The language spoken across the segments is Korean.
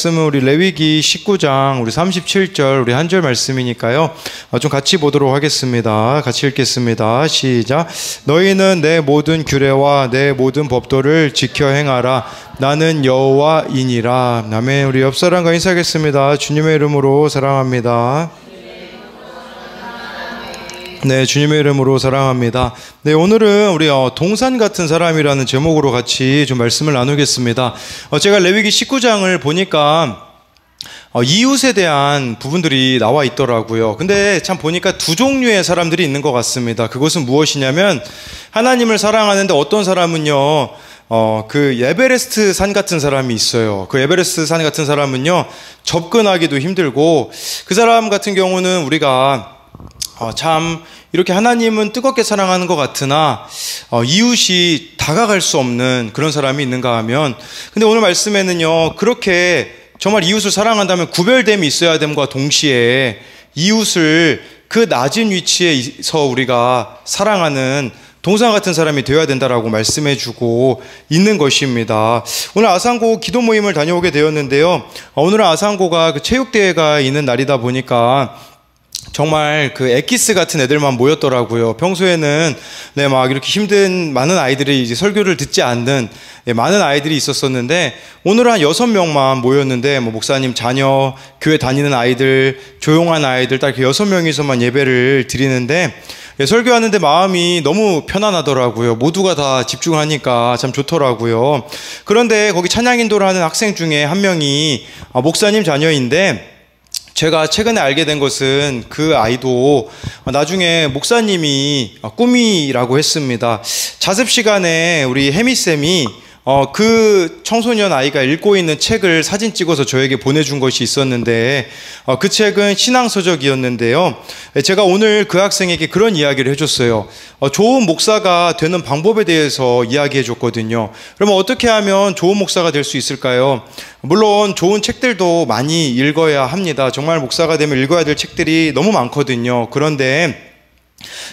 말씀은 우리 레위기 19장 우리 37절 우리 한 절 말씀이니까요. 좀 같이 보도록 하겠습니다. 같이 읽겠습니다. 시작. 너희는 내 모든 규례와 내 모든 법도를 지켜 행하라. 나는 여호와이니라. 아멘. 우리 옆 사람과 인사하겠습니다. 주님의 이름으로 사랑합니다. 네, 주님의 이름으로 사랑합니다. 네, 오늘은 우리 동산 같은 사람이라는 제목으로 같이 좀 말씀을 나누겠습니다. 제가 레위기 19장을 보니까 이웃에 대한 부분들이 나와 있더라고요. 근데 참 보니까 두 종류의 사람들이 있는 것 같습니다. 그것은 무엇이냐면 하나님을 사랑하는데 어떤 사람은요, 그 에베레스트 산 같은 사람이 있어요. 그 에베레스트 산 같은 사람은요, 접근하기도 힘들고, 그 사람 같은 경우는 우리가 참 이렇게 하나님은 뜨겁게 사랑하는 것 같으나 이웃이 다가갈 수 없는 그런 사람이 있는가 하면, 근데 오늘 말씀에는요, 그렇게 정말 이웃을 사랑한다면 구별됨이 있어야 됨과 동시에 이웃을 그 낮은 위치에서 우리가 사랑하는 동산 같은 사람이 되어야 된다라고 말씀해 주고 있는 것입니다. 오늘 아산고 기도 모임을 다녀오게 되었는데요, 오늘은 아산고가 그 체육대회가 있는 날이다 보니까 정말 그 엑기스 같은 애들만 모였더라고요. 평소에는 네, 막 이렇게 힘든 많은 아이들이 이제 설교를 듣지 않는 많은 아이들이 있었었는데, 오늘은 한 6명만 모였는데, 뭐 목사님 자녀, 교회 다니는 아이들, 조용한 아이들 딱 이렇게 6명이서만 예배를 드리는데, 설교하는데 마음이 너무 편안하더라고요. 모두가 다 집중하니까 참 좋더라고요. 그런데 거기 찬양 인도를 하는 학생 중에 한 명이 목사님 자녀인데, 제가 최근에 알게 된 것은 그 아이도 나중에 목사님이 꿈이라고 했습니다. 자습 시간에 우리 혜미쌤이 그 청소년 아이가 읽고 있는 책을 사진 찍어서 저에게 보내준 것이 있었는데, 그 책은 신앙서적이었는데요. 제가 오늘 그 학생에게 그런 이야기를 해줬어요. 좋은 목사가 되는 방법에 대해서 이야기해 줬거든요. 그러면 어떻게 하면 좋은 목사가 될 수 있을까요? 물론 좋은 책들도 많이 읽어야 합니다. 정말 목사가 되면 읽어야 될 책들이 너무 많거든요. 그런데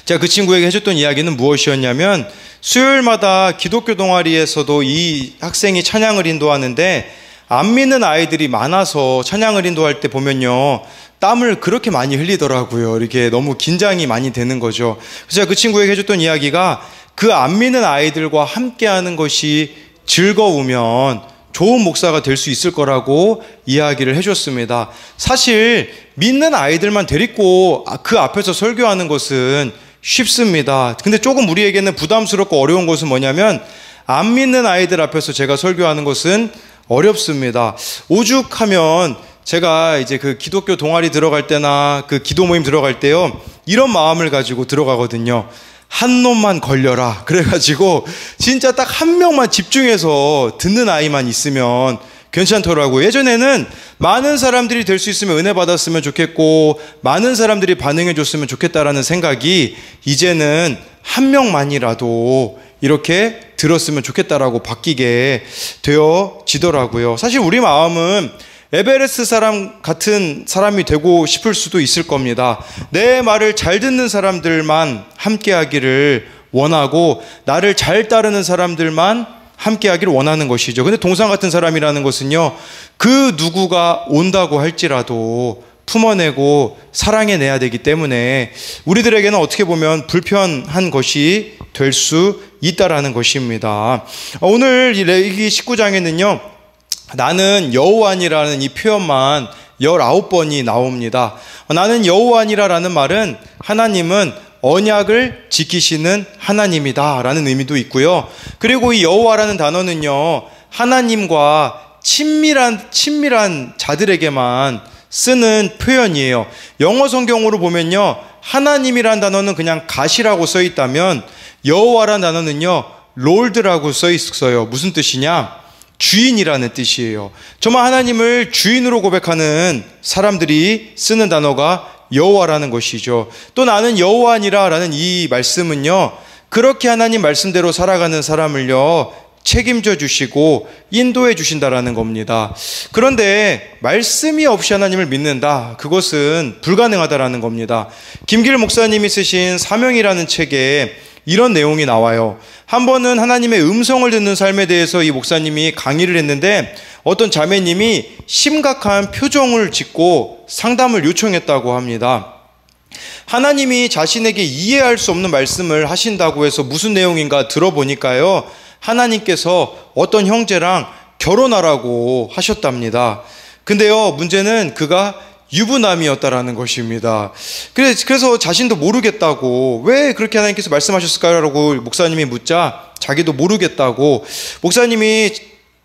제가 그 친구에게 해줬던 이야기는 무엇이었냐면, 수요일마다 기독교 동아리에서도 이 학생이 찬양을 인도하는데 안 믿는 아이들이 많아서 찬양을 인도할 때 보면요, 땀을 그렇게 많이 흘리더라고요. 이렇게 너무 긴장이 많이 되는 거죠. 그래서 제가 그 친구에게 해줬던 이야기가, 그 안 믿는 아이들과 함께하는 것이 즐거우면 좋은 목사가 될 수 있을 거라고 이야기를 해줬습니다. 사실 믿는 아이들만 데리고 그 앞에서 설교하는 것은 쉽습니다. 근데 조금 우리에게는 부담스럽고 어려운 것은 뭐냐면, 안 믿는 아이들 앞에서 제가 설교하는 것은 어렵습니다. 오죽하면 제가 이제 그 기독교 동아리 들어갈 때나 그 기도 모임 들어갈 때요, 이런 마음을 가지고 들어가거든요. 한 놈만 걸려라. 그래가지고 진짜 딱 한 명만 집중해서 듣는 아이만 있으면 괜찮더라고요. 예전에는 많은 사람들이 될 수 있으면 은혜 받았으면 좋겠고, 많은 사람들이 반응해 줬으면 좋겠다라는 생각이 이제는 한 명만이라도 이렇게 들었으면 좋겠다라고 바뀌게 되어지더라고요. 사실 우리 마음은 에베레스트 사람 같은 사람이 되고 싶을 수도 있을 겁니다. 내 말을 잘 듣는 사람들만 함께 하기를 원하고, 나를 잘 따르는 사람들만 함께 하기를 원하는 것이죠. 근데 동산 같은 사람이라는 것은요, 그 누구가 온다고 할지라도 품어내고 사랑해내야 되기 때문에 우리들에게는 어떻게 보면 불편한 것이 될 수 있다라는 것입니다. 오늘 이 레위기 19장에는요, 나는 여호와니라는 이 표현만 19번이 나옵니다. 나는 여호와니라라는 말은 하나님은 언약을 지키시는 하나님이다 라는 의미도 있고요. 그리고 이 여호와라는 단어는요, 하나님과 친밀한 자들에게만 쓰는 표현이에요. 영어 성경으로 보면요, 하나님이란 단어는 그냥 갓이라고 써 있다면, 여호와라는 단어는요, 롤드라고 써 있어요. 무슨 뜻이냐? 주인이라는 뜻이에요. 정말 하나님을 주인으로 고백하는 사람들이 쓰는 단어가 여호와라는 것이죠. 또 나는 여호와니라 라는 이 말씀은요, 그렇게 하나님 말씀대로 살아가는 사람을요 책임져 주시고 인도해 주신다라는 겁니다. 그런데 말씀이 없이 하나님을 믿는다, 그것은 불가능하다라는 겁니다. 김길 목사님이 쓰신 사명이라는 책에 이런 내용이 나와요. 한 번은 하나님의 음성을 듣는 삶에 대해서 이 목사님이 강의를 했는데 어떤 자매님이 심각한 표정을 짓고 상담을 요청했다고 합니다. 하나님이 자신에게 이해할 수 없는 말씀을 하신다고 해서 무슨 내용인가 들어보니까요, 하나님께서 어떤 형제랑 결혼하라고 하셨답니다. 근데요, 문제는 그가 유부남이었다라는 것입니다. 그래서 자신도 모르겠다고, 왜 그렇게 하나님께서 말씀하셨을까요? 라고 목사님이 묻자 자기도 모르겠다고 목사님이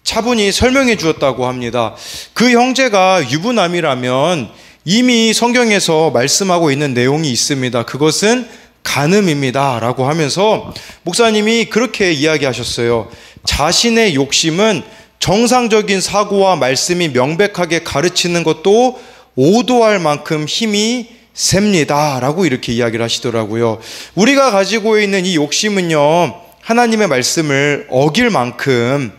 차분히 설명해 주었다고 합니다. 그 형제가 유부남이라면 이미 성경에서 말씀하고 있는 내용이 있습니다. 그것은 간음입니다 라고 하면서 목사님이 그렇게 이야기하셨어요. 자신의 욕심은 정상적인 사고와 말씀이 명백하게 가르치는 것도 오도할 만큼 힘이 셉니다 라고 이렇게 이야기를 하시더라고요. 우리가 가지고 있는 이 욕심은요, 하나님의 말씀을 어길 만큼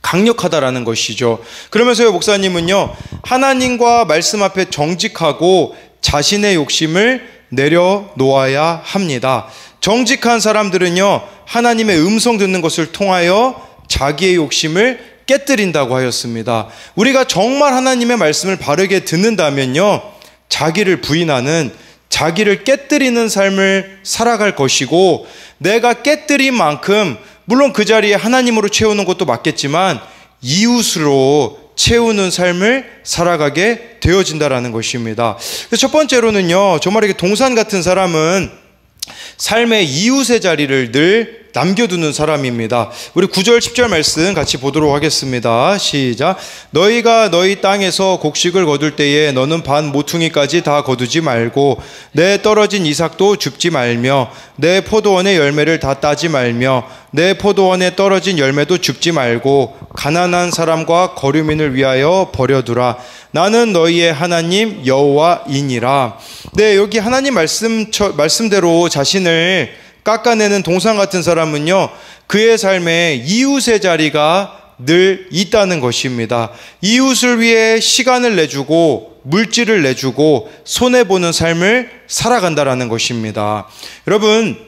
강력하다라는 것이죠. 그러면서요, 목사님은요, 하나님과 말씀 앞에 정직하고 자신의 욕심을 내려놓아야 합니다. 정직한 사람들은요, 하나님의 음성 듣는 것을 통하여 자기의 욕심을 깨뜨린다고 하였습니다. 우리가 정말 하나님의 말씀을 바르게 듣는다면요, 자기를 부인하는, 자기를 깨뜨리는 삶을 살아갈 것이고, 내가 깨뜨린 만큼 물론 그 자리에 하나님으로 채우는 것도 맞겠지만 이웃으로 채우는 삶을 살아가게 되어진다라는 것입니다. 그래서 첫 번째로는요, 정말 이렇게 동산 같은 사람은 삶의 이웃의 자리를 늘 남겨두는 사람입니다. 우리 9절 10절 말씀 같이 보도록 하겠습니다. 시작. 너희가 너희 땅에서 곡식을 거둘 때에 너는 반 모퉁이까지 다 거두지 말고 내 떨어진 이삭도 줍지 말며 내 포도원의 열매를 다 따지 말며 내 포도원에 떨어진 열매도 줍지 말고 가난한 사람과 거류민을 위하여 버려두라. 나는 너희의 하나님 여호와이니라. 네, 여기 하나님 말씀대로 자신을 깎아내는 동산 같은 사람은요, 그의 삶에 이웃의 자리가 늘 있다는 것입니다. 이웃을 위해 시간을 내주고 물질을 내주고 손해보는 삶을 살아간다라는 것입니다. 여러분,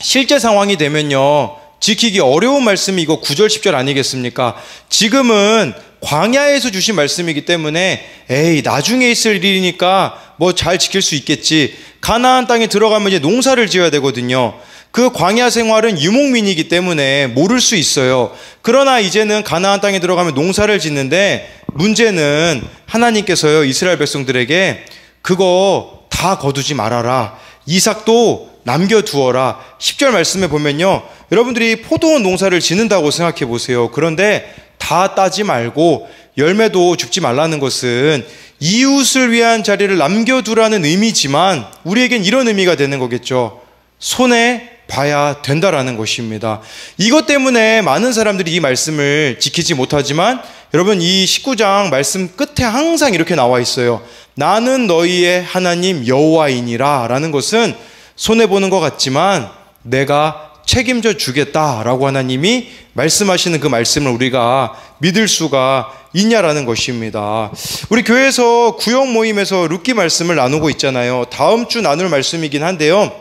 실제 상황이 되면요, 지키기 어려운 말씀이 이거 9절 10절 아니겠습니까? 지금은 광야에서 주신 말씀이기 때문에 에이, 나중에 있을 일이니까 뭐 잘 지킬 수 있겠지. 가나안 땅에 들어가면 이제 농사를 지어야 되거든요. 그 광야 생활은 유목민이기 때문에 모를 수 있어요. 그러나 이제는 가나안 땅에 들어가면 농사를 짓는데, 문제는 하나님께서요, 이스라엘 백성들에게 그거 다 거두지 말아라, 이삭도 남겨두어라. 10절 말씀에 보면요, 여러분들이 포도원 농사를 짓는다고 생각해 보세요. 그런데 다 따지 말고 열매도 줍지 말라는 것은 이웃을 위한 자리를 남겨두라는 의미지만, 우리에겐 이런 의미가 되는 거겠죠. 손해 봐야 된다라는 것입니다. 이것 때문에 많은 사람들이 이 말씀을 지키지 못하지만, 여러분, 이 19장 말씀 끝에 항상 이렇게 나와 있어요. 나는 너희의 하나님 여호와이니라 라는 것은 손해보는 것 같지만 내가 책임져 주겠다라고 하나님이 말씀하시는 그 말씀을 우리가 믿을 수가 있냐라는 것입니다. 우리 교회에서 구역 모임에서 룻기 말씀을 나누고 있잖아요. 다음 주 나눌 말씀이긴 한데요,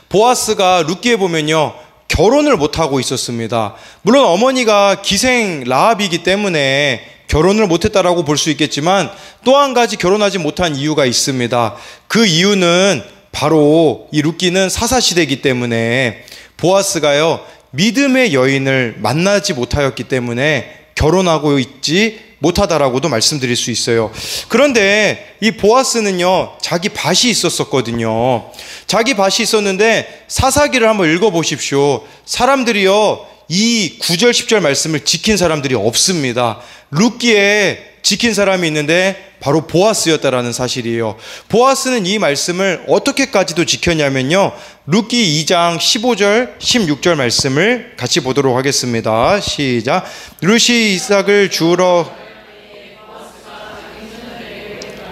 보아스가 룻기에 보면요, 결혼을 못하고 있었습니다. 물론 어머니가 기생 라합이기 때문에 결혼을 못했다라고 볼 수 있겠지만, 또 한 가지 결혼하지 못한 이유가 있습니다. 그 이유는 바로 이 룻기는 사사시대이기 때문에 보아스가요, 믿음의 여인을 만나지 못하였기 때문에 결혼하고 있지 못하다라고도 말씀드릴 수 있어요. 그런데 이 보아스는요, 자기 밭이 있었거든요. 자기 밭이 있었는데 사사기를 한번 읽어보십시오. 사람들이요, 이 9절 10절 말씀을 지킨 사람들이 없습니다. 룻기에 지킨 사람이 있는데 바로 보아스였다라는 사실이에요. 보아스는 이 말씀을 어떻게까지도 지켰냐면요, 룻기 2장 15절 16절 말씀을 같이 보도록 하겠습니다. 시작. 룻이 이삭을 주우러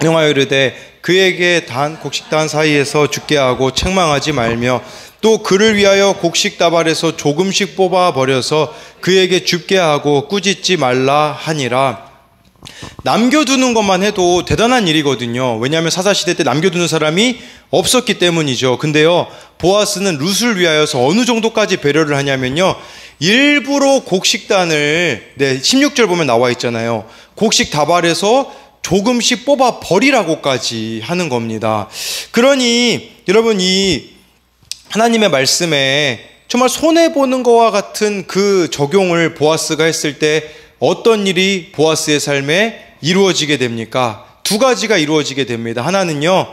명하여 이르되 그에게 단 곡식단 사이에서 죽게 하고 책망하지 말며 또 그를 위하여 곡식 다발에서 조금씩 뽑아 버려서 그에게 줍게 하고 꾸짖지 말라 하니라. 남겨두는 것만 해도 대단한 일이거든요. 왜냐하면 사사시대 때 남겨두는 사람이 없었기 때문이죠. 근데요, 보아스는 룻을 위하여서 어느 정도까지 배려를 하냐면요, 일부러 곡식단을 16절 보면 나와 있잖아요. 곡식 다발에서 조금씩 뽑아 버리라고까지 하는 겁니다. 그러니 여러분, 이 하나님의 말씀에 정말 손해보는 것과 같은 그 적용을 보아스가 했을 때 어떤 일이 보아스의 삶에 이루어지게 됩니까? 두 가지가 이루어지게 됩니다. 하나는요,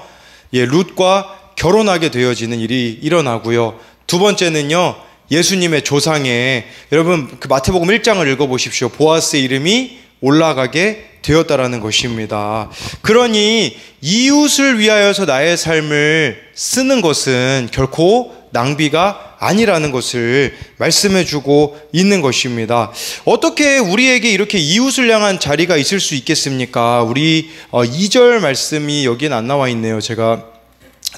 룻과 결혼하게 되어지는 일이 일어나고요. 두 번째는요, 예수님의 조상에, 여러분 그 마태복음 1장을 읽어보십시오. 보아스의 이름이 올라가게 되었다라는 것입니다. 그러니 이웃을 위하여서 나의 삶을 쓰는 것은 결코 낭비가 아니라는 것을 말씀해주고 있는 것입니다. 어떻게 우리에게 이렇게 이웃을 향한 자리가 있을 수 있겠습니까? 우리 2절 말씀이 여기는 안 나와 있네요. 제가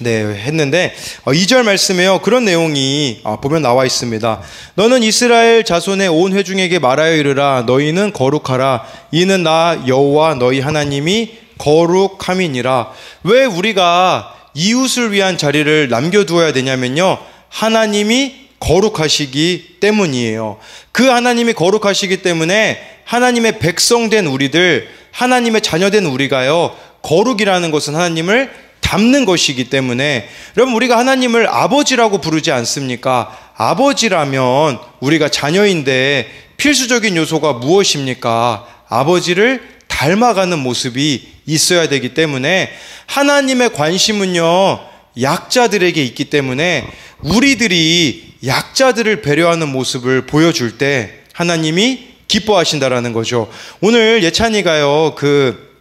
했는데 2절 말씀에요, 그런 내용이 보면 나와 있습니다. 너는 이스라엘 자손의 온 회중에게 말하여 이르라. 너희는 거룩하라. 이는 나 여호와 너희 하나님이 거룩함이니라. 왜 우리가 이웃을 위한 자리를 남겨두어야 되냐면요, 하나님이 거룩하시기 때문이에요. 그 하나님이 거룩하시기 때문에 하나님의 백성된 우리들, 하나님의 자녀된 우리가요, 거룩이라는 것은 하나님을 닮는 것이기 때문에, 여러분 우리가 하나님을 아버지라고 부르지 않습니까? 아버지라면 우리가 자녀인데 필수적인 요소가 무엇입니까? 아버지를 닮아가는 모습이 있어야 되기 때문에 하나님의 관심은요, 약자들에게 있기 때문에 우리들이 약자들을 배려하는 모습을 보여줄 때 하나님이 기뻐하신다라는 거죠. 오늘 예찬이가요, 그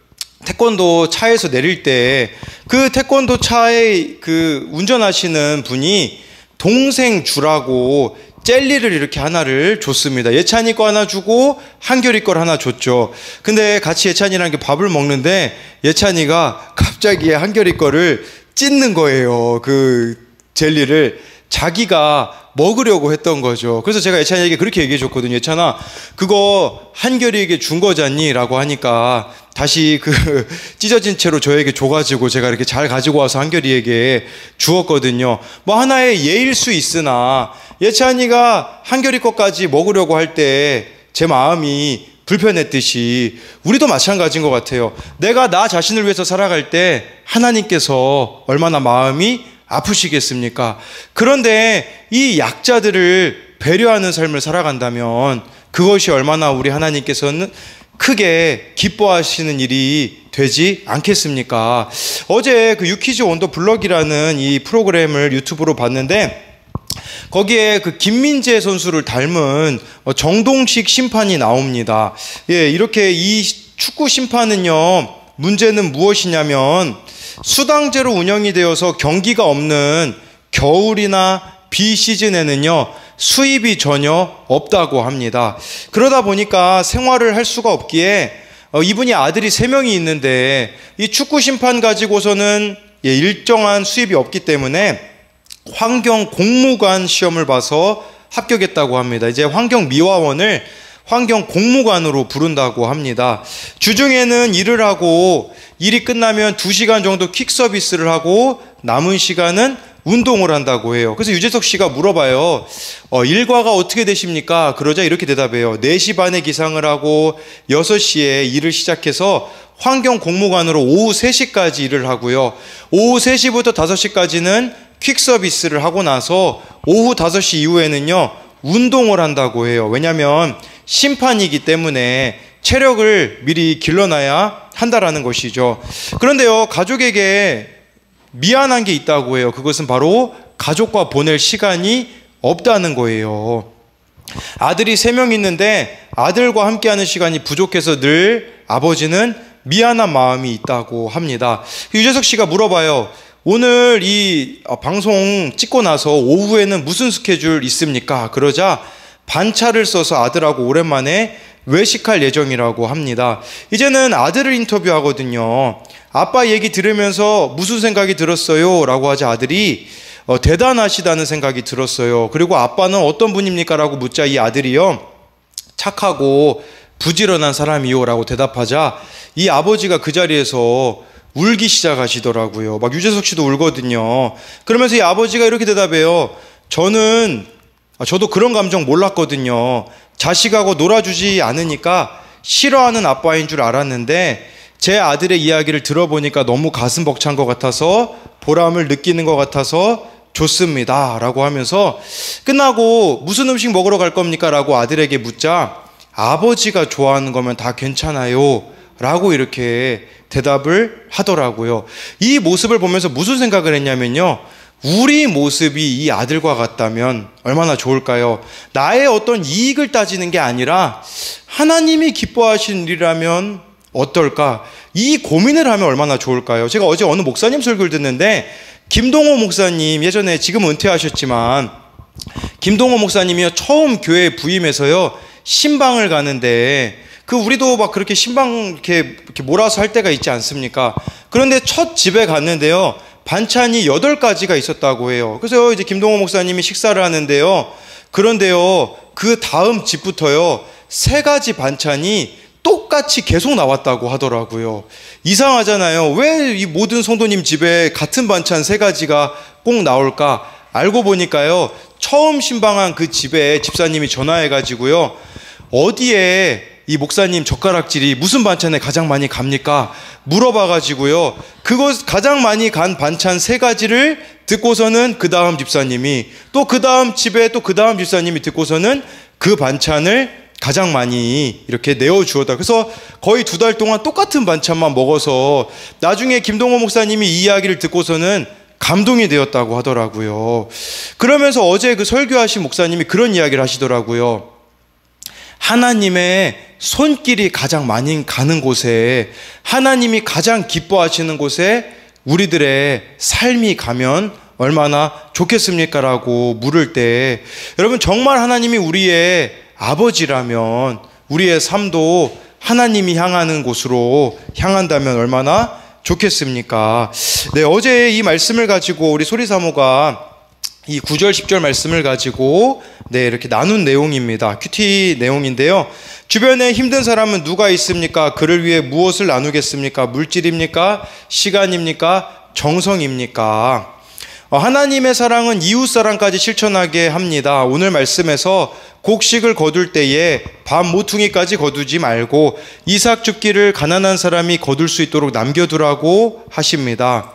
태권도 차에서 내릴 때 그 태권도 차에 그 운전하시는 분이 동생 주라고 젤리를 이렇게 하나를 줬습니다. 예찬이 거 하나 주고 한결이 걸 하나 줬죠. 근데 같이 예찬이랑 밥을 먹는데 예찬이가 갑자기 한결이 거를 찢는 거예요. 그 젤리를 자기가 먹으려고 했던 거죠. 그래서 제가 예찬이에게 그렇게 얘기해 줬거든요. 예찬아, 그거 한결이에게 준 거잖니? 라고 하니까 다시 그 찢어진 채로 저에게 줘가지고 제가 이렇게 잘 가지고 와서 한결이에게 주었거든요. 뭐 하나의 예일 수 있으나 예찬이가 한결이 것까지 먹으려고 할 때 제 마음이 불편했듯이 우리도 마찬가지인 것 같아요. 내가 나 자신을 위해서 살아갈 때 하나님께서 얼마나 마음이 아프시겠습니까? 그런데 이 약자들을 배려하는 삶을 살아간다면 그것이 얼마나 우리 하나님께서는 크게 기뻐하시는 일이 되지 않겠습니까? 어제 그 유키즈 원더 블럭이라는 이 프로그램을 유튜브로 봤는데 거기에 그 김민재 선수를 닮은 정동식 심판이 나옵니다. 이렇게 이 축구 심판은요, 문제는 무엇이냐면 수당제로 운영이 되어서 경기가 없는 겨울이나 비시즌에는요, 수입이 전혀 없다고 합니다. 그러다 보니까 생활을 할 수가 없기에 이분이 아들이 3명이 있는데 이 축구 심판 가지고서는 일정한 수입이 없기 때문에 환경 공무관 시험을 봐서 합격했다고 합니다. 이제 환경미화원을 환경 공무관으로 부른다고 합니다. 주중에는 일을 하고 일이 끝나면 2시간 정도 퀵 서비스를 하고 남은 시간은 운동을 한다고 해요. 그래서 유재석 씨가 물어봐요. 일과가 어떻게 되십니까? 그러자 이렇게 대답해요. 4시 반에 기상을 하고 6시에 일을 시작해서 환경 공무관으로 오후 3시까지 일을 하고요. 오후 3시부터 5시까지는 퀵 서비스를 하고 나서 오후 5시 이후에는요, 운동을 한다고 해요. 왜냐하면 심판이기 때문에 체력을 미리 길러놔야 한다라는 것이죠. 그런데요, 가족에게 미안한 게 있다고 해요. 그것은 바로 가족과 보낼 시간이 없다는 거예요. 아들이 3명 있는데 아들과 함께하는 시간이 부족해서 늘 아버지는 미안한 마음이 있다고 합니다. 유재석 씨가 물어봐요. 오늘 이 방송 찍고 나서 오후에는 무슨 스케줄 있습니까? 그러자 반차를 써서 아들하고 오랜만에 외식할 예정이라고 합니다. 이제는 아들을 인터뷰하거든요. 아빠 얘기 들으면서 무슨 생각이 들었어요? 라고 하자 아들이 대단하시다는 생각이 들었어요. 그리고 아빠는 어떤 분입니까? 라고 묻자 이 아들이요, 착하고 부지런한 사람이요 라고 대답하자 이 아버지가 그 자리에서 울기 시작하시더라고요. 막 유재석 씨도 울거든요. 그러면서 이 아버지가 이렇게 대답해요. 저도 그런 감정 몰랐거든요. 자식하고 놀아주지 않으니까 싫어하는 아빠인 줄 알았는데 제 아들의 이야기를 들어보니까 너무 가슴 벅찬 것 같아서 보람을 느끼는 것 같아서 좋습니다 라고 하면서 끝나고 무슨 음식 먹으러 갈 겁니까? 라고 아들에게 묻자 아버지가 좋아하는 거면 다 괜찮아요 라고 이렇게 대답을 하더라고요. 이 모습을 보면서 무슨 생각을 했냐면요, 우리 모습이 이 아들과 같다면 얼마나 좋을까요? 나의 어떤 이익을 따지는 게 아니라 하나님이 기뻐하시는 일이라면 어떨까? 이 고민을 하면 얼마나 좋을까요? 제가 어제 어느 목사님 설교를 듣는데 김동호 목사님, 예전에 지금 은퇴하셨지만 김동호 목사님이요, 처음 교회에 부임해서요 신방을 가는데 우리도 막 그렇게 신방 이렇게 몰아서 할 때가 있지 않습니까? 그런데 첫 집에 갔는데요, 반찬이 8가지가 있었다고 해요. 그래서 이제 김동호 목사님이 식사를 하는데요, 그런데요 그 다음 집부터요 3가지 반찬이 똑같이 계속 나왔다고 하더라고요. 이상하잖아요. 왜 이 모든 성도님 집에 같은 반찬 3가지가 꼭 나올까? 알고 보니까요, 처음 신방한 그 집에 집사님이 전화해가지고요, 어디에 이 목사님 젓가락질이 무슨 반찬에 가장 많이 갑니까? 물어봐가지고요, 그것 가장 많이 간 반찬 3가지를 듣고서는 그 다음 집사님이, 또 그 다음 집에 또 그 다음 집사님이 듣고서는 그 반찬을 가장 많이 이렇게 내어주었다. 그래서 거의 2달 동안 똑같은 반찬만 먹어서 나중에 김동호 목사님이 이 이야기를 듣고서는 감동이 되었다고 하더라고요. 그러면서 어제 그 설교하신 목사님이 그런 이야기를 하시더라고요. 하나님의 손길이 가장 많이 가는 곳에, 하나님이 가장 기뻐하시는 곳에 우리들의 삶이 가면 얼마나 좋겠습니까? 라고 물을 때, 여러분 정말 하나님이 우리의 아버지라면 우리의 삶도 하나님이 향하는 곳으로 향한다면 얼마나 좋겠습니까? 네, 어제 이 말씀을 가지고 우리 소리사모가 이 9절 10절 말씀을 가지고 이렇게 나눈 내용입니다. 큐티 내용인데요, 주변에 힘든 사람은 누가 있습니까? 그를 위해 무엇을 나누겠습니까? 물질입니까? 시간입니까? 정성입니까? 하나님의 사랑은 이웃 사랑까지 실천하게 합니다. 오늘 말씀에서 곡식을 거둘 때에 밥 모퉁이까지 거두지 말고 이삭 줍기를 가난한 사람이 거둘 수 있도록 남겨두라고 하십니다.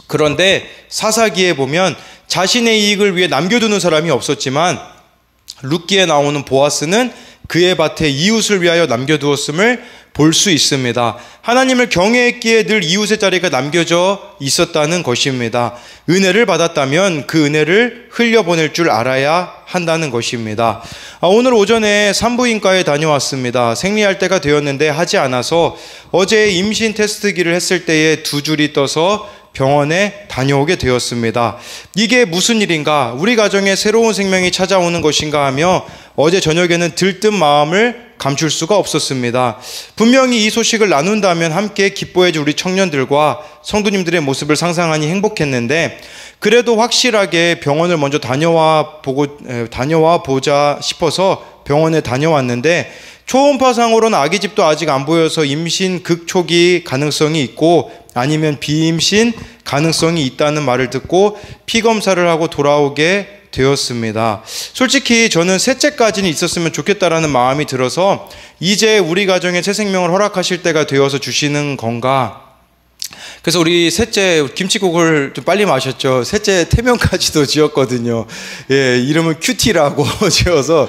그런데 사사기에 보면 자신의 이익을 위해 남겨두는 사람이 없었지만 룻기에 나오는 보아스는 그의 밭에 이웃을 위하여 남겨두었음을 볼 수 있습니다. 하나님을 경외했기에 늘 이웃의 자리가 남겨져 있었다는 것입니다. 은혜를 받았다면 그 은혜를 흘려보낼 줄 알아야 한다는 것입니다. 오늘 오전에 산부인과에 다녀왔습니다. 생리할 때가 되었는데 하지 않아서 어제 임신 테스트기를 했을 때에 2줄이 떠서 병원에 다녀오게 되었습니다. 이게 무슨 일인가? 우리 가정에 새로운 생명이 찾아오는 것인가 하며 어제 저녁에는 들뜬 마음을 감출 수가 없었습니다. 분명히 이 소식을 나눈다면 함께 기뻐해줄 우리 청년들과 성도님들의 모습을 상상하니 행복했는데, 그래도 확실하게 병원을 먼저 다녀와 보자 싶어서 병원에 다녀왔는데, 초음파상으로는 아기집도 아직 안 보여서 임신 극초기 가능성이 있고 아니면 비임신 가능성이 있다는 말을 듣고 피검사를 하고 돌아오게 되었습니다. 솔직히 저는 셋째까지는 있었으면 좋겠다라는 마음이 들어서 이제 우리 가정에 새 생명을 허락하실 때가 되어서 주시는 건가? 그래서 우리 셋째 김치국을 좀 빨리 마셨죠. 셋째 태명까지도 지었거든요. 예, 이름은 큐티라고 지어서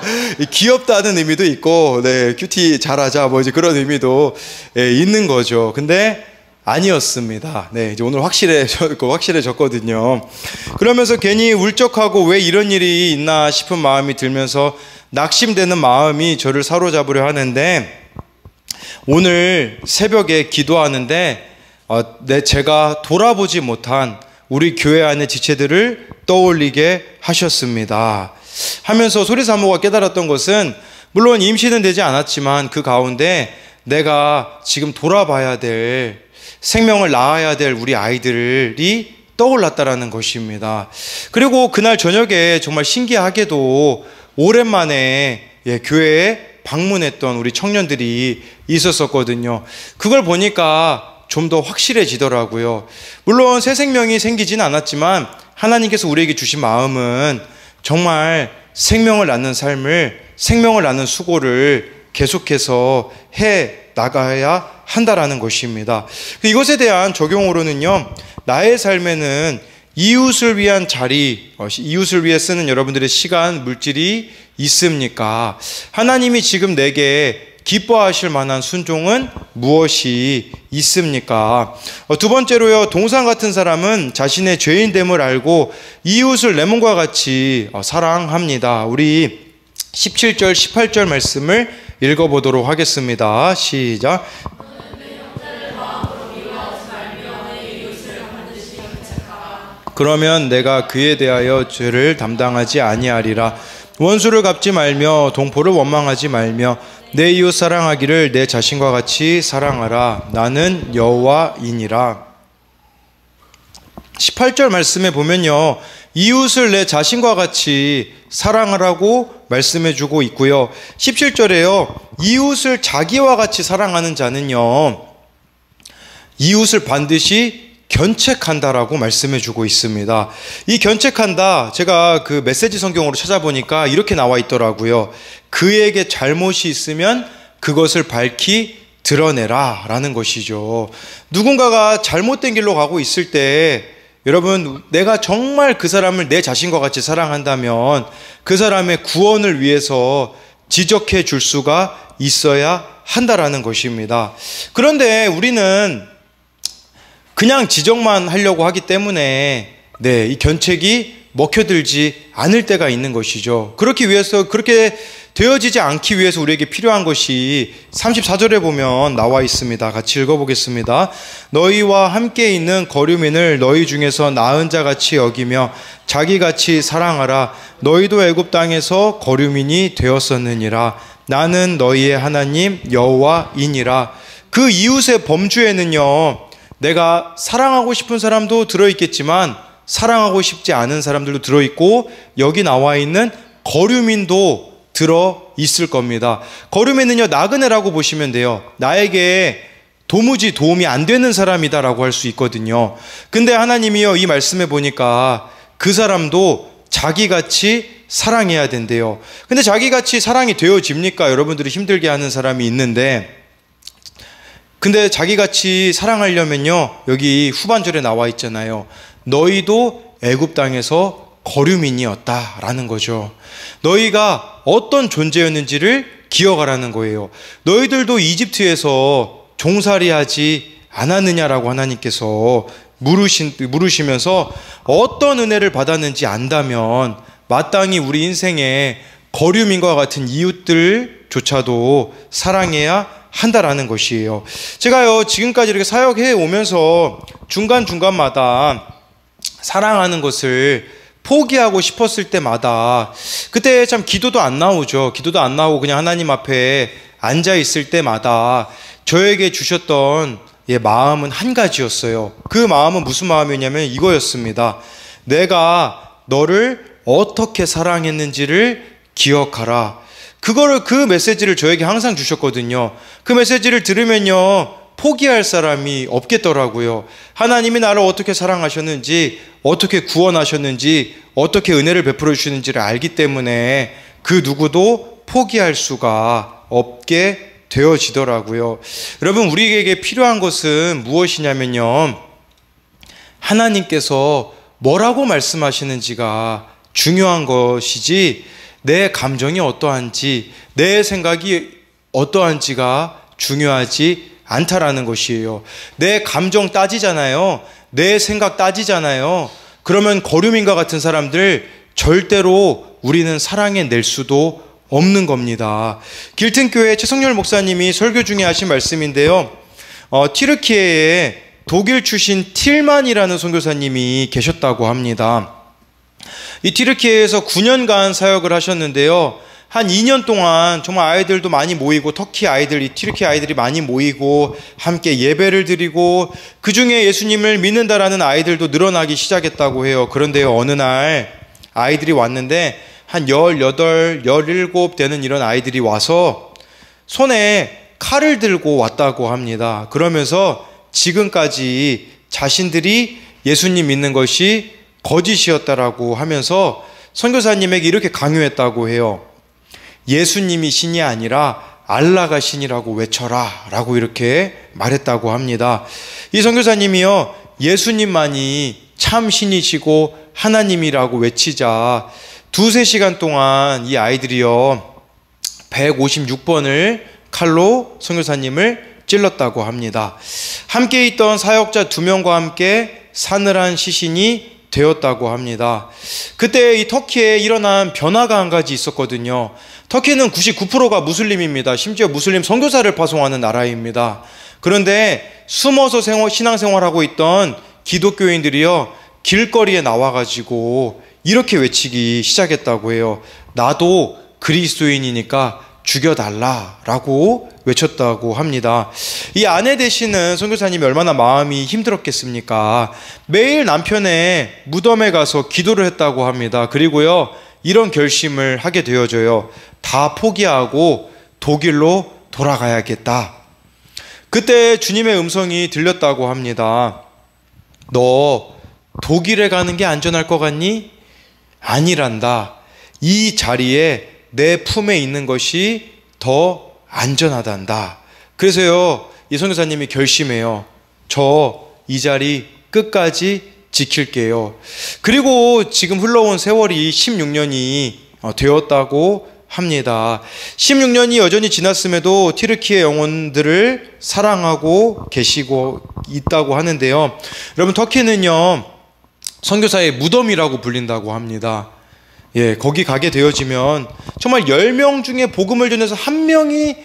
귀엽다는 의미도 있고, 네, 큐티 잘하자 뭐 이제 그런 의미도 있는 거죠. 근데 아니었습니다. 네, 이제 오늘 확실해졌거든요. 그러면서 괜히 울적하고 왜 이런 일이 있나 싶은 마음이 들면서 낙심되는 마음이 저를 사로잡으려 하는데, 오늘 새벽에 기도하는데 제가 돌아보지 못한 우리 교회 안의 지체들을 떠올리게 하셨습니다. 하면서 소리사모가 깨달았던 것은, 물론 임신은 되지 않았지만 그 가운데 내가 지금 돌아봐야 될, 생명을 낳아야 될 우리 아이들이 떠올랐다라는 것입니다. 그리고 그날 저녁에 정말 신기하게도 오랜만에 교회에 방문했던 우리 청년들이 있었었거든요. 그걸 보니까 좀 더 확실해지더라고요. 물론 새 생명이 생기진 않았지만 하나님께서 우리에게 주신 마음은 정말 생명을 낳는 삶을, 생명을 낳는 수고를 계속해서 해 나가야 한다라는 것입니다. 이것에 대한 적용으로는요, 나의 삶에는 이웃을 위한 자리, 이웃을 위해 쓰는 여러분들의 시간, 물질이 있습니까? 하나님이 지금 내게 기뻐하실 만한 순종은 무엇이 있습니까? 두 번째로요, 동산 같은 사람은 자신의 죄인됨을 알고 이웃을 내 몸과 같이 사랑합니다. 우리 17절, 18절 말씀을 읽어보도록 하겠습니다. 시작. 그러면 내가 그에 대하여 죄를 담당하지 아니하리라. 원수를 갚지 말며 동포를 원망하지 말며 내 이웃 사랑하기를 내 자신과 같이 사랑하라. 나는 여호와이니라. 18절 말씀에 보면요, 이웃을 내 자신과 같이 사랑하라고 말씀해주고 있고요. 17절에요, 이웃을 자기와 같이 사랑하는 자는요, 이웃을 반드시 견책한다라고 말씀해주고 있습니다. 이 견책한다, 제가 그 메시지 성경으로 찾아보니까 이렇게 나와 있더라고요. 그에게 잘못이 있으면 그것을 밝히 드러내라 라는 것이죠. 누군가가 잘못된 길로 가고 있을 때, 여러분, 내가 정말 그 사람을 내 자신과 같이 사랑한다면 그 사람의 구원을 위해서 지적해 줄 수가 있어야 한다라는 것입니다. 그런데 우리는 그냥 지적만 하려고 하기 때문에 이 견책이 먹혀들지 않을 때가 있는 것이죠. 그렇게 되어지지 않기 위해서 우리에게 필요한 것이 34절에 보면 나와 있습니다. 같이 읽어보겠습니다. 너희와 함께 있는 거류민을 너희 중에서 나은 자같이 여기며 자기같이 사랑하라. 너희도 애굽 땅에서 거류민이 되었었느니라. 나는 너희의 하나님 여호와이니라. 그 이웃의 범주에는요, 내가 사랑하고 싶은 사람도 들어있겠지만 사랑하고 싶지 않은 사람들도 들어있고, 여기 나와 있는 거류민도 들어있을 겁니다. 거류민은요, 나그네라고 보시면 돼요. 나에게 도무지 도움이 안 되는 사람이다 라고 할 수 있거든요. 근데 하나님이요, 이 말씀에 보니까 그 사람도 자기같이 사랑해야 된대요. 근데 자기같이 사랑이 되어집니까? 여러분들이 힘들게 하는 사람이 있는데, 근데 자기같이 사랑하려면요, 여기 후반절에 나와 있잖아요. 너희도 애굽 땅에서 거류민이었다라는 거죠. 너희가 어떤 존재였는지를 기억하라는 거예요. 너희들도 이집트에서 종살이하지 않았느냐라고 하나님께서 물으시면서 어떤 은혜를 받았는지 안다면 마땅히 우리 인생에 거류민과 같은 이웃들조차도 사랑해야 한다라는 것이에요. 제가요, 지금까지 이렇게 사역해 오면서 중간중간마다 사랑하는 것을 포기하고 싶었을 때마다, 그때 참 기도도 안 나오죠. 기도도 안 나오고 그냥 하나님 앞에 앉아 있을 때마다 저에게 주셨던 마음은 한 가지였어요. 그 마음은 무슨 마음이었냐면 이거였습니다. 내가 너를 어떻게 사랑했는지를 기억하라. 그 메시지를 저에게 항상 주셨거든요. 그 메시지를 들으면요, 포기할 사람이 없겠더라고요. 하나님이 나를 어떻게 사랑하셨는지, 어떻게 구원하셨는지, 어떻게 은혜를 베풀어 주시는지를 알기 때문에 그 누구도 포기할 수가 없게 되어지더라고요. 여러분, 우리에게 필요한 것은 무엇이냐면요, 하나님께서 뭐라고 말씀하시는지가 중요한 것이지, 내 감정이 어떠한지, 내 생각이 어떠한지가 중요하지 않다라는 것이에요. 내 감정 따지잖아요. 내 생각 따지잖아요. 그러면 거류민과 같은 사람들 절대로 우리는 사랑해낼 수도 없는 겁니다. 길튼교회 최성열 목사님이 설교 중에 하신 말씀인데요, 튀르키예에 독일 출신 틸만이라는 선교사님이 계셨다고 합니다. 이 튀르키예에서 9년간 사역을 하셨는데요, 한 2년 동안 정말 아이들도 많이 모이고, 터키 아이들, 이 튀르키 아이들이 많이 모이고 함께 예배를 드리고, 그 중에 예수님을 믿는다라는 아이들도 늘어나기 시작했다고 해요. 그런데 어느 날 아이들이 왔는데 한 18, 17 되는 이런 아이들이 와서 손에 칼을 들고 왔다고 합니다. 그러면서 지금까지 자신들이 예수님 믿는 것이 거짓이었다라고 하면서 선교사님에게 이렇게 강요했다고 해요. 예수님이 신이 아니라 알라가 신이라고 외쳐라 라고 이렇게 말했다고 합니다. 이 선교사님이요, 예수님만이 참 신이시고 하나님이라고 외치자 2-3시간 동안 이 아이들이요 156번을 칼로 선교사님을 찔렀다고 합니다. 함께 있던 사역자 2명과 함께 사늘한 시신이 되었다고 합니다. 그때 이 터키에 일어난 변화가 한 가지 있었거든요. 터키는 99%가 무슬림입니다. 심지어 무슬림 선교사를 파송하는 나라입니다. 그런데 숨어서 신앙생활하고 있던 기독교인들이요 길거리에 나와가지고 이렇게 외치기 시작했다고 해요. 나도 그리스도인이니까 죽여달라라고 외쳤다고 합니다. 이 아내 되시는 선교사님이 얼마나 마음이 힘들었겠습니까? 매일 남편의 무덤에 가서 기도를 했다고 합니다. 그리고요 이런 결심을 하게 되어져요. 다 포기하고 독일로 돌아가야겠다. 그때 주님의 음성이 들렸다고 합니다. 너 독일에 가는 게 안전할 것 같니? 아니란다. 이 자리에 내 품에 있는 것이 더 안전하단다. 그래서요 이 선교사님이 결심해요. 저 이 자리 끝까지 지킬게요. 그리고 지금 흘러온 세월이 16년이 되었다고 합니다. 16년이 여전히 지났음에도 튀르키예 영혼들을 사랑하고 계시고 있다고 하는데요. 여러분 터키는요 선교사의 무덤이라고 불린다고 합니다. 예, 거기 가게 되어지면 정말 10명 중에 복음을 전해서 1명이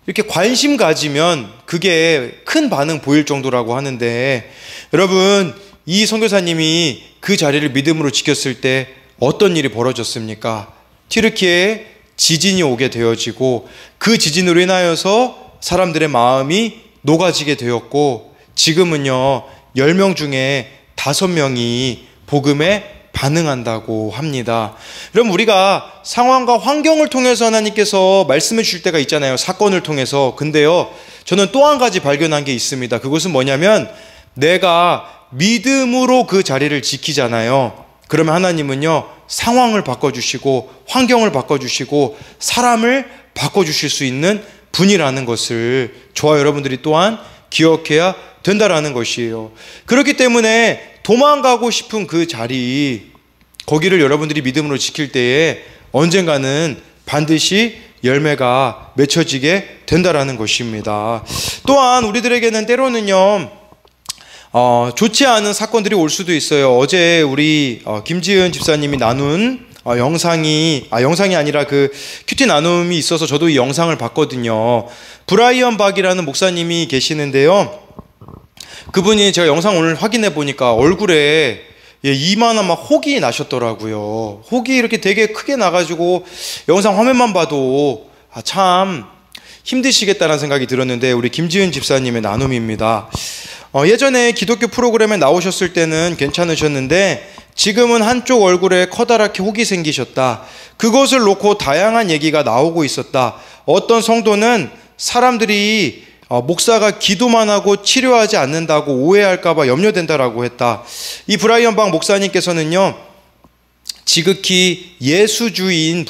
이렇게 관심 가지면 그게 큰 반응 보일 정도라고 하는데, 여러분 이 선교사님이 그 자리를 믿음으로 지켰을 때 어떤 일이 벌어졌습니까? 튀르키예에 지진이 오게 되어지고 그 지진으로 인하여서 사람들의 마음이 녹아지게 되었고, 지금은요 10명 중에 5명이 복음에 반응한다고 합니다. 여러분 우리가 상황과 환경을 통해서 하나님께서 말씀해 주실 때가 있잖아요. 사건을 통해서. 근데요 저는 또 한 가지 발견한 게 있습니다. 그것은 뭐냐면 내가 믿음으로 그 자리를 지키잖아요. 그러면 하나님은요 상황을 바꿔주시고 환경을 바꿔주시고 사람을 바꿔주실 수 있는 분이라는 것을 저와 여러분들이 또한 기억해야 된다라는 것이에요. 그렇기 때문에 도망가고 싶은 그 자리, 거기를 여러분들이 믿음으로 지킬 때에 언젠가는 반드시 열매가 맺혀지게 된다라는 것입니다. 또한 우리들에게는 때로는요 좋지 않은 사건들이 올 수도 있어요. 어제 우리 김지은 집사님이 나눈 영상이 아니라 그 큐티 나눔이 있어서 저도 이 영상을 봤거든요. 브라이언 박이라는 목사님이 계시는데요. 그분이 제가 영상 오늘 확인해 보니까 얼굴에 이만한 막 혹이 나셨더라고요. 혹이 이렇게 되게 크게 나가지고 영상 화면만 봐도 참 힘드시겠다는 생각이 들었는데, 우리 김지은 집사님의 나눔입니다. 예전에 기독교 프로그램에 나오셨을 때는 괜찮으셨는데 지금은 한쪽 얼굴에 커다랗게 혹이 생기셨다. 그것을 놓고 다양한 얘기가 나오고 있었다. 어떤 성도는 사람들이 목사가 기도만 하고 치료하지 않는다고 오해할까봐 염려된다라고 했다. 이 브라이언 박 목사님께서는요 지극히 예수주의인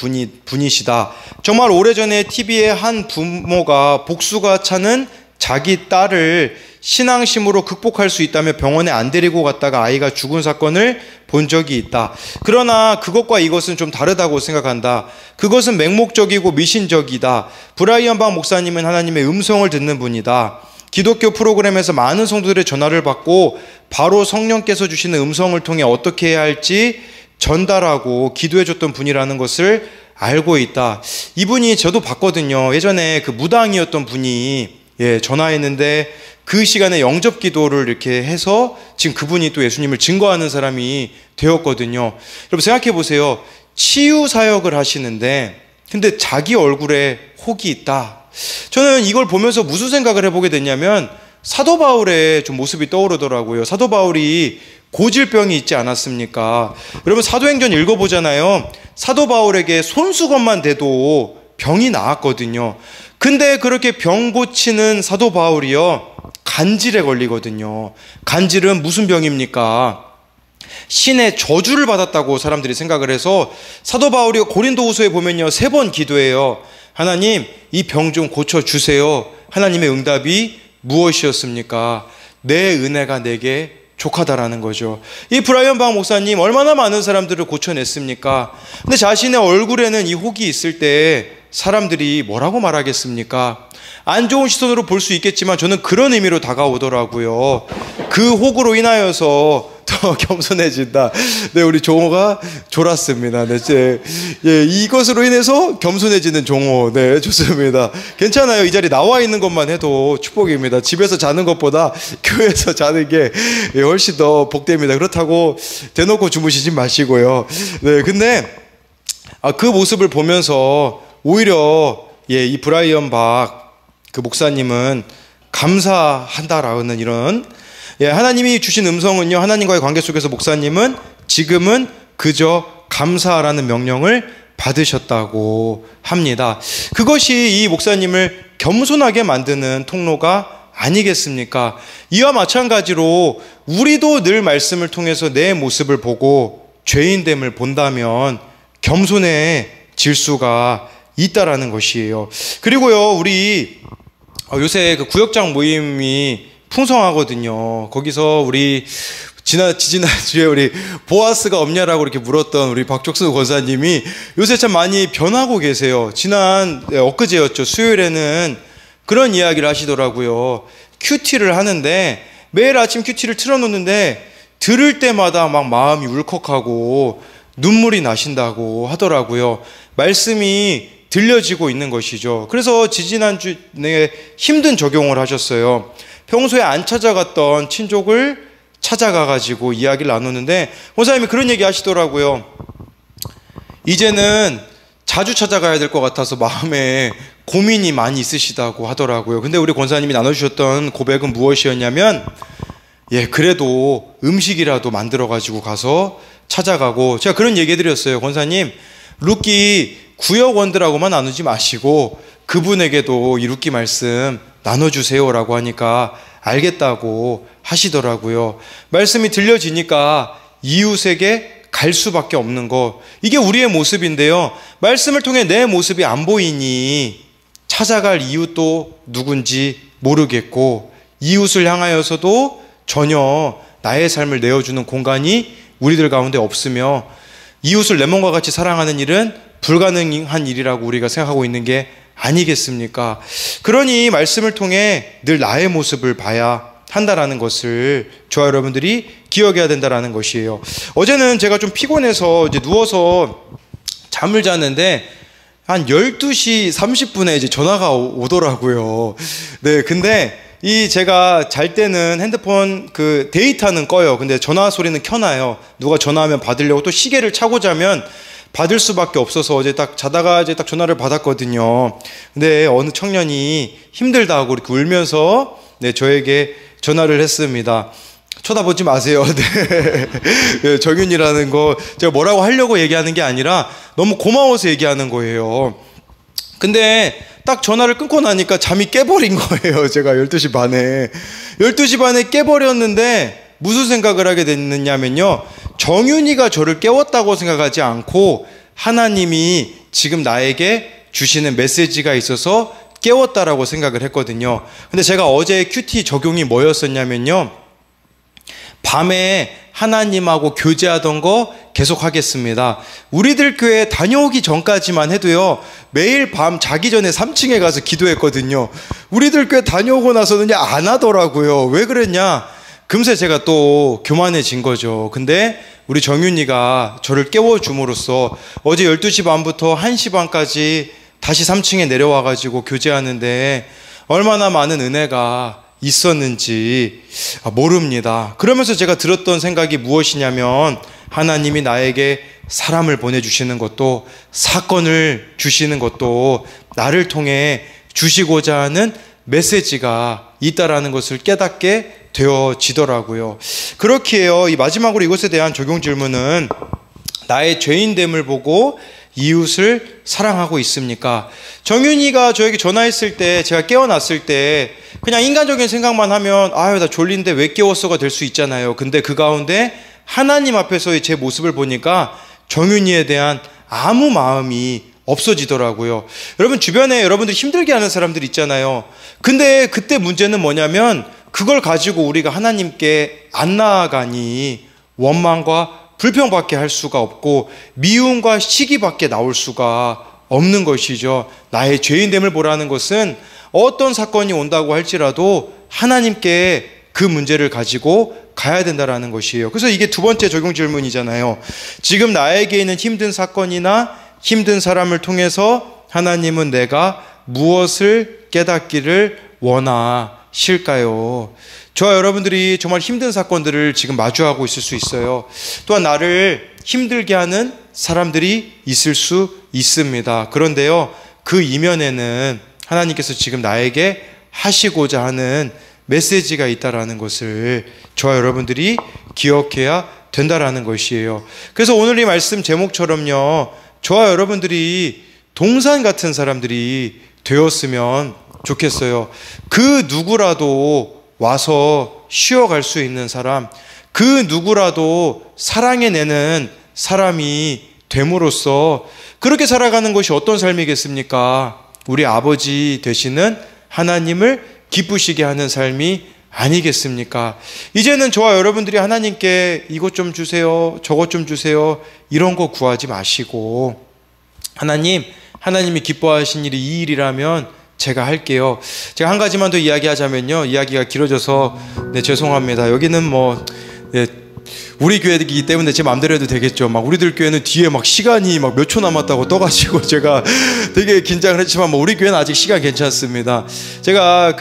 분이시다. 정말 오래전에 TV에 한 부모가 복수가 차는 자기 딸을 신앙심으로 극복할 수 있다며 병원에 안 데리고 갔다가 아이가 죽은 사건을 본 적이 있다. 그러나 그것과 이것은 좀 다르다고 생각한다. 그것은 맹목적이고 미신적이다. 브라이언 박 목사님은 하나님의 음성을 듣는 분이다. 기독교 프로그램에서 많은 성도들의 전화를 받고 바로 성령께서 주시는 음성을 통해 어떻게 해야 할지 전달하고 기도해줬던 분이라는 것을 알고 있다. 이분이 저도 봤거든요. 예전에 그 무당이었던 분이 전화했는데 그 시간에 영접 기도를 이렇게 해서 지금 그분이 또 예수님을 증거하는 사람이 되었거든요. 여러분 생각해 보세요. 치유 사역을 하시는데 근데 자기 얼굴에 혹이 있다. 저는 이걸 보면서 무슨 생각을 해보게 됐냐면 사도 바울의 좀 모습이 떠오르더라고요. 사도 바울이 고질병이 있지 않았습니까? 여러분 사도행전 읽어보잖아요. 사도 바울에게 손수건만 대도 병이 나았거든요. 근데 그렇게 병 고치는 사도 바울이요 간질에 걸리거든요. 간질은 무슨 병입니까? 신의 저주를 받았다고 사람들이 생각을 해서 사도 바울이 고린도후서에 보면요 3번 기도해요. 하나님 이 병 좀 고쳐주세요. 하나님의 응답이 무엇이었습니까? 내 은혜가 내게 족하다라는 거죠. 이 브라이언 박 목사님 얼마나 많은 사람들을 고쳐냈습니까? 근데 자신의 얼굴에는 이 혹이 있을 때 사람들이 뭐라고 말하겠습니까? 안 좋은 시선으로 볼 수 있겠지만 저는 그런 의미로 다가오더라고요. 그 혹으로 인하여서 더 겸손해진다. 네, 우리 종호가 졸았습니다. 네, 예, 이것으로 인해서 겸손해지는 종호. 네, 좋습니다. 괜찮아요. 이 자리 나와 있는 것만 해도 축복입니다. 집에서 자는 것보다 교회에서 자는 게 훨씬 더 복됩니다. 그렇다고 대놓고 주무시지 마시고요. 네, 근데 그 모습을 보면서 오히려 이 브라이언 박 그 목사님은 감사한다라는 이런 하나님이 주신 음성은요, 하나님과의 관계 속에서 목사님은 지금은 그저 감사라는 명령을 받으셨다고 합니다. 그것이 이 목사님을 겸손하게 만드는 통로가 아니겠습니까? 이와 마찬가지로 우리도 늘 말씀을 통해서 내 모습을 보고 죄인됨을 본다면 겸손해질 수가 있다라는 것이에요. 그리고요, 우리 요새 그 구역장 모임이 풍성하거든요. 거기서 우리 지지난주에 우리 보아스가 없냐라고 이렇게 물었던 우리 박종수 권사님이 요새 참 많이 변하고 계세요. 엊그제였죠. 수요일에는 그런 이야기를 하시더라고요. 큐티를 하는데 매일 아침 큐티를 틀어놓는데 들을 때마다 막 마음이 울컥하고 눈물이 나신다고 하더라고요. 말씀이 들려지고 있는 것이죠. 그래서 지지난주에 힘든 적용을 하셨어요. 평소에 안 찾아갔던 친족을 찾아가가지고 이야기를 나누는데 권사님이 그런 얘기 하시더라고요. 이제는 자주 찾아가야 될 것 같아서 마음에 고민이 많이 있으시다고 하더라고요. 근데 우리 권사님이 나눠주셨던 고백은 무엇이었냐면 그래도 음식이라도 만들어가지고 가서 찾아가고, 제가 그런 얘기 해드렸어요. 권사님, 룻기 구역원들하고만 나누지 마시고 그분에게도 이 룻기 말씀 나눠주세요라고 하니까 알겠다고 하시더라고요. 말씀이 들려지니까 이웃에게 갈 수밖에 없는 거, 이게 우리의 모습인데요. 말씀을 통해 내 모습이 안 보이니 찾아갈 이웃도 누군지 모르겠고 이웃을 향하여서도 전혀 나의 삶을 내어주는 공간이 우리들 가운데 없으며 이웃을 내 몸과 같이 사랑하는 일은 불가능한 일이라고 우리가 생각하고 있는 게 아니겠습니까? 그러니 말씀을 통해 늘 나의 모습을 봐야 한다라는 것을 저와 여러분들이 기억해야 된다라는 것이에요. 어제는 제가 좀 피곤해서 이제 누워서 잠을 잤는데 한 12시 30분에 이제 전화가 오더라고요. 네, 근데 제가 잘 때는 핸드폰 그 데이터는 꺼요. 근데 전화 소리는 켜놔요. 누가 전화하면 받으려고. 또 시계를 차고 자면 받을 수밖에 없어서 어제 딱 자다가 딱 전화를 받았거든요. 근데 어느 청년이 힘들다고 이렇게 울면서 저에게 전화를 했습니다. 쳐다보지 마세요. 네. 정윤이라는 거 제가 뭐라고 하려고 얘기하는 게 아니라 너무 고마워서 얘기하는 거예요. 근데 딱 전화를 끊고 나니까 잠이 깨버린 거예요. 제가 12시 반에 12시 반에 깨버렸는데 무슨 생각을 하게 됐느냐면요, 정윤이가 저를 깨웠다고 생각하지 않고 하나님이 지금 나에게 주시는 메시지가 있어서 깨웠다라고 생각을 했거든요. 근데 제가 어제 큐티 적용이 뭐였었냐면요, 밤에 하나님하고 교제하던 거 계속 하겠습니다. 우리들 교회 다녀오기 전까지만 해도요, 매일 밤 자기 전에 3층에 가서 기도했거든요. 우리들 교회 다녀오고 나서는 안 하더라고요. 왜 그랬냐? 금세 제가 또 교만해진 거죠. 근데 우리 정윤이가 저를 깨워줌으로써 어제 12시 반부터 1시 반까지 다시 3층에 내려와가지고 교제하는데 얼마나 많은 은혜가 있었는지 모릅니다. 그러면서 제가 들었던 생각이 무엇이냐면, 하나님이 나에게 사람을 보내주시는 것도, 사건을 주시는 것도 나를 통해 주시고자 하는 메시지가 있다라는 것을 깨닫게 되어지더라고요. 그렇기에요, 이 마지막으로 이것에 대한 적용 질문은 나의 죄인됨을 보고 이웃을 사랑하고 있습니까? 정윤이가 저에게 전화했을 때, 제가 깨어났을 때 그냥 인간적인 생각만 하면 아유 나 졸린데 왜 깨웠어가 될 수 있잖아요. 근데 그 가운데 하나님 앞에서의 제 모습을 보니까 정윤이에 대한 아무 마음이 없어지더라고요. 여러분 주변에 여러분들이 힘들게 하는 사람들 있잖아요. 근데 그때 문제는 뭐냐면 그걸 가지고 우리가 하나님께 안 나아가니 원망과 불평밖에 할 수가 없고 미움과 시기밖에 나올 수가 없는 것이죠. 나의 죄인됨을 보라는 것은 어떤 사건이 온다고 할지라도 하나님께 그 문제를 가지고 가야 된다라는 것이에요. 그래서 이게 두 번째 적용 질문이잖아요. 지금 나에게 있는 힘든 사건이나 힘든 사람을 통해서 하나님은 내가 무엇을 깨닫기를 원하실까요? 저와 여러분들이 정말 힘든 사건들을 지금 마주하고 있을 수 있어요. 또한 나를 힘들게 하는 사람들이 있을 수 있습니다. 그런데요, 그 이면에는 하나님께서 지금 나에게 하시고자 하는 메시지가 있다라는 것을 저와 여러분들이 기억해야 된다라는 것이에요. 그래서 오늘 이 말씀 제목처럼요, 저와 여러분들이 동산 같은 사람들이 되었으면 좋겠어요. 그 누구라도 와서 쉬어갈 수 있는 사람, 그 누구라도 사랑해내는 사람이 됨으로써 그렇게 살아가는 것이 어떤 삶이겠습니까? 우리 아버지 되시는 하나님을 기쁘시게 하는 삶이 아니겠습니까? 이제는 저와 여러분들이 하나님께 이것 좀 주세요, 저것 좀 주세요, 이런 거 구하지 마시고 하나님이 기뻐하신 일이 이 일이라면 제가 할게요. 제가 한 가지만 더 이야기하자면요, 이야기가 길어져서 죄송합니다. 여기는 우리 교회이기 때문에 제 마음대로 해도 되겠죠. 막 우리들 교회는 뒤에 막 시간이 막 몇 초 남았다고 떠가지고 제가 되게 긴장을 했지만 우리 교회는 아직 시간 괜찮습니다. 제가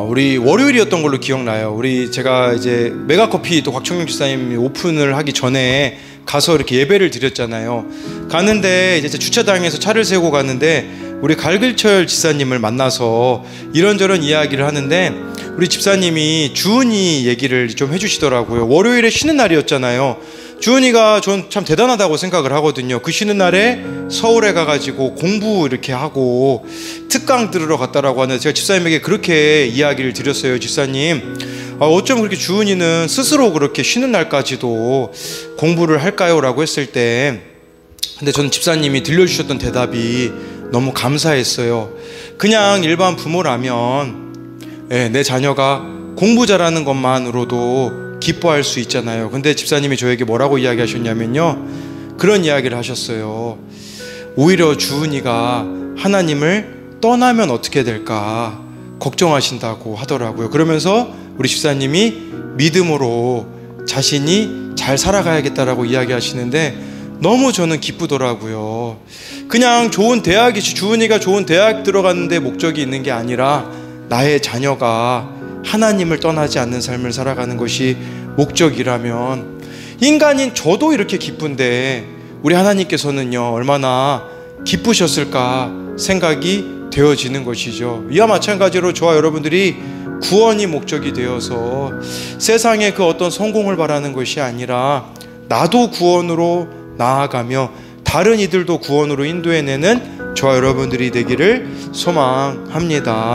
우리 월요일이었던 걸로 기억나요. 제가 이제 메가커피 또 곽청용 집사님이 오픈을 하기 전에 가서 이렇게 예배를 드렸잖아요. 가는데 이제 주차장에서 차를 세우고 가는데 우리 갈글철 집사님을 만나서 이런저런 이야기를 하는데 우리 집사님이 주은이 얘기를 좀 해주시더라고요. 월요일에 쉬는 날이었잖아요. 주은이가 전 참 대단하다고 생각을 하거든요. 그 쉬는 날에 서울에 가가지고 공부 이렇게 하고 특강 들으러 갔다라고 하는데 제가 집사님에게 그렇게 이야기를 드렸어요. 집사님, 어쩜 그렇게 주은이는 스스로 그렇게 쉬는 날까지도 공부를 할까요? 라고 했을 때 근데 저는 집사님이 들려주셨던 대답이 너무 감사했어요. 그냥 일반 부모라면 내 자녀가 공부 잘하는 것만으로도 기뻐할 수 있잖아요. 근데 집사님이 저에게 뭐라고 이야기하셨냐면요, 그런 이야기를 하셨어요. 오히려 주은이가 하나님을 떠나면 어떻게 될까 걱정하신다고 하더라고요. 그러면서 우리 집사님이 믿음으로 자신이 잘 살아가야겠다라고 이야기하시는데 너무 저는 기쁘더라고요. 그냥 좋은 대학이, 주은이가 좋은 대학 들어갔는데 목적이 있는 게 아니라 나의 자녀가 하나님을 떠나지 않는 삶을 살아가는 것이 목적이라면 인간인 저도 이렇게 기쁜데 우리 하나님께서는요 얼마나 기쁘셨을까 생각이 되어지는 것이죠. 이와 마찬가지로 저와 여러분들이 구원이 목적이 되어서 세상의 그 어떤 성공을 바라는 것이 아니라 나도 구원으로 나아가며 다른 이들도 구원으로 인도해내는 저와 여러분들이 되기를 소망합니다.